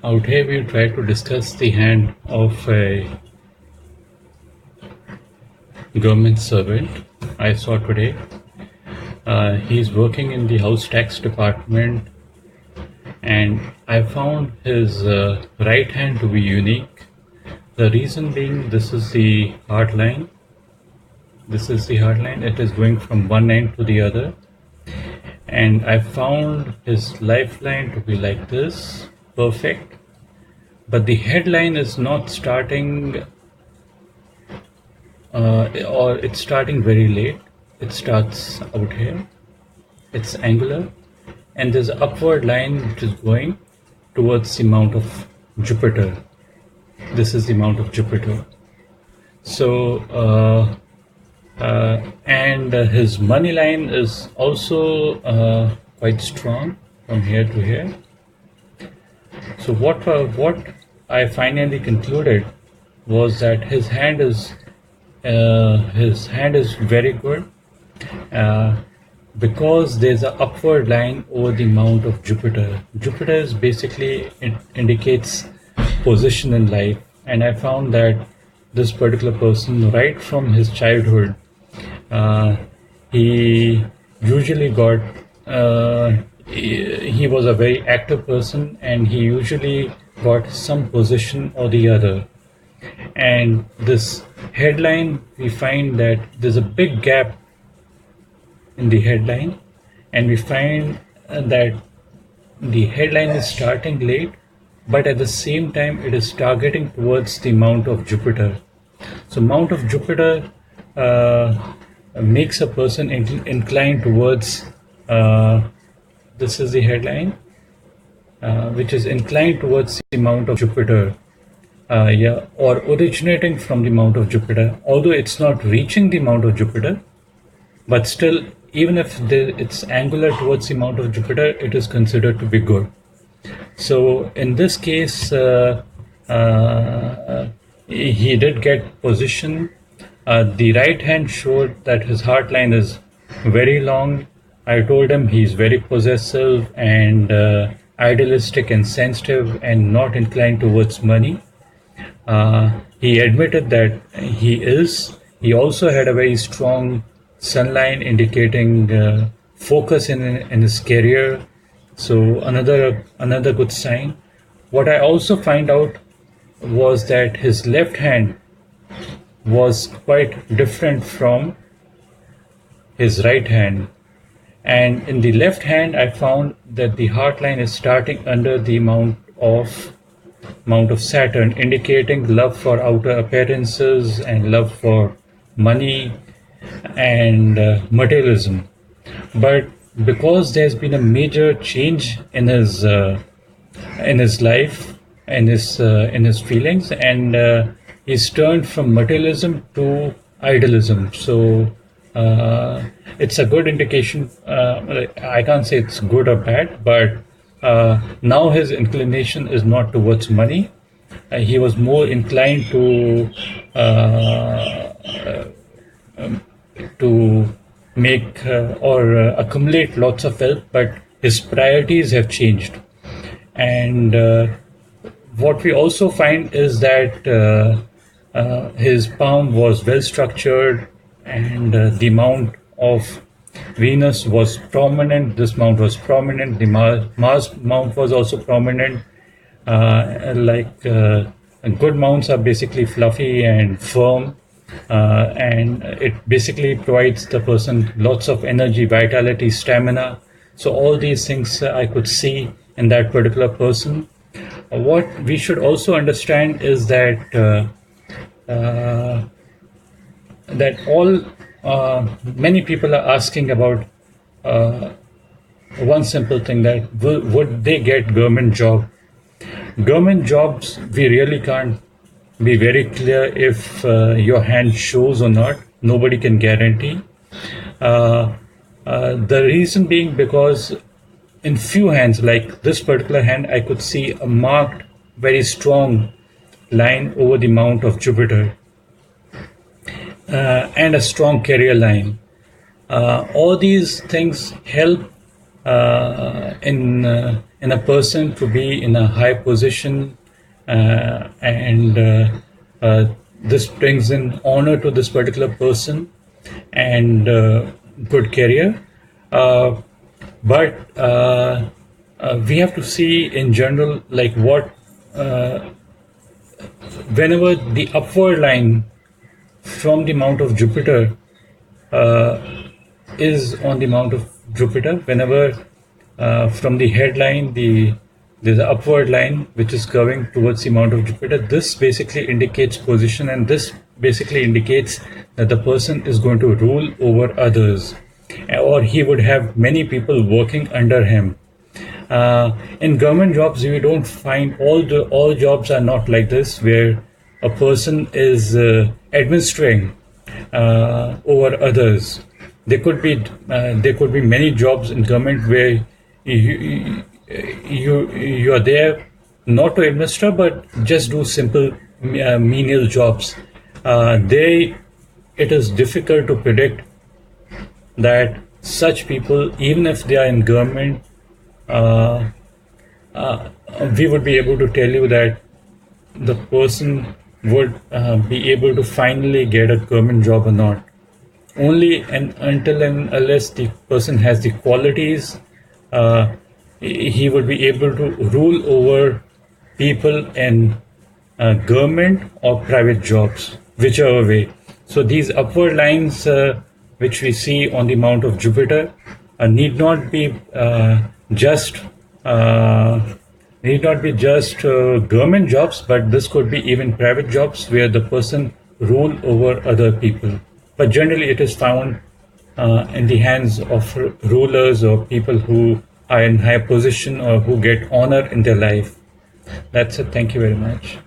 Out here we try to discuss the hand of a government servant I saw today. He's working in the house tax department, and I found his right hand to be unique. The reason being, this is the hard line. This is the hard line. It is going from one end to the other. And I found his lifeline to be like this, perfect. But the headline is not starting, or it's starting very late. It starts out here. It's angular, and there's an upward line which is going towards the Mount of Jupiter. This is the Mount of Jupiter. So, and his money line is also quite strong from here to here. So what I finally concluded was that his hand is very good because there's an upward line over the Mount of Jupiter. Jupiter is basically, it indicates position in life, and I found that this particular person, right from his childhood, he usually got he was a very active person, and he usually got some position or the other. And this headline, we find that there's a big gap in the headline, and we find that the headline is starting late, but at the same time it is targeting towards the Mount of Jupiter. So Mount of Jupiter makes a person inclined towards this is the headline, which is inclined towards the Mount of Jupiter, or originating from the Mount of Jupiter, although it's not reaching the Mount of Jupiter, but still, even if it's angular towards the Mount of Jupiter, it is considered to be good. So in this case, he did get position. The right hand showed that his heart line is very long. I told him he's very possessive and idealistic and sensitive and not inclined towards money. He admitted that he is. He also had a very strong sun line indicating focus in his career. So another good sign. What I also find out was that his left hand was quite different from his right hand. And in the left hand, I found that the heart line is starting under the Mount of Saturn, indicating love for outer appearances and love for money and materialism. But because there's been a major change in his life, in his feelings, and he's turned from materialism to idealism. So it's a good indication. I can't say it's good or bad, but now his inclination is not towards money. He was more inclined to make or accumulate lots of wealth, but his priorities have changed. And what we also find is that his palm was well structured, and the Mount of Venus was prominent. This Mount was prominent. The Mars Mount was also prominent. Good mounts are basically fluffy and firm, and it basically provides the person lots of energy, vitality, stamina. So all these things I could see in that particular person. What we should also understand is that many people are asking about one simple thing, that would they get government job? Government jobs, we really can't be very clear if your hand shows or not. Nobody can guarantee. The reason being because in few hands, like this particular hand, I could see a marked, very strong line over the Mount of Jupiter, and a strong career line. All these things help in in a person to be in a high position, and this brings in honor to this particular person and good career. But we have to see in general, like what whenever the upward line from the mount of Jupiter is on the mount of Jupiter, whenever from the headline there's an upward line which is curving towards the mount of Jupiter, this basically indicates position, and this basically indicates that the person is going to rule over others, or he would have many people working under him. In government jobs, we don't find all jobs are not like this, where a person is administering over others. There could be many jobs in government where you are there not to administer, but just do simple menial jobs. It is difficult to predict that such people, even if they are in government, we would be able to tell you that the person would be able to finally get a government job or not. Only and until and unless the person has the qualities, he would be able to rule over people in government or private jobs, whichever way. So these upward lines which we see on the mount of Jupiter need not be just government jobs, but this could be even private jobs where the person rule over other people. But generally it is found in the hands of rulers or people who are in high position or who get honor in their life. That's it. Thank you very much.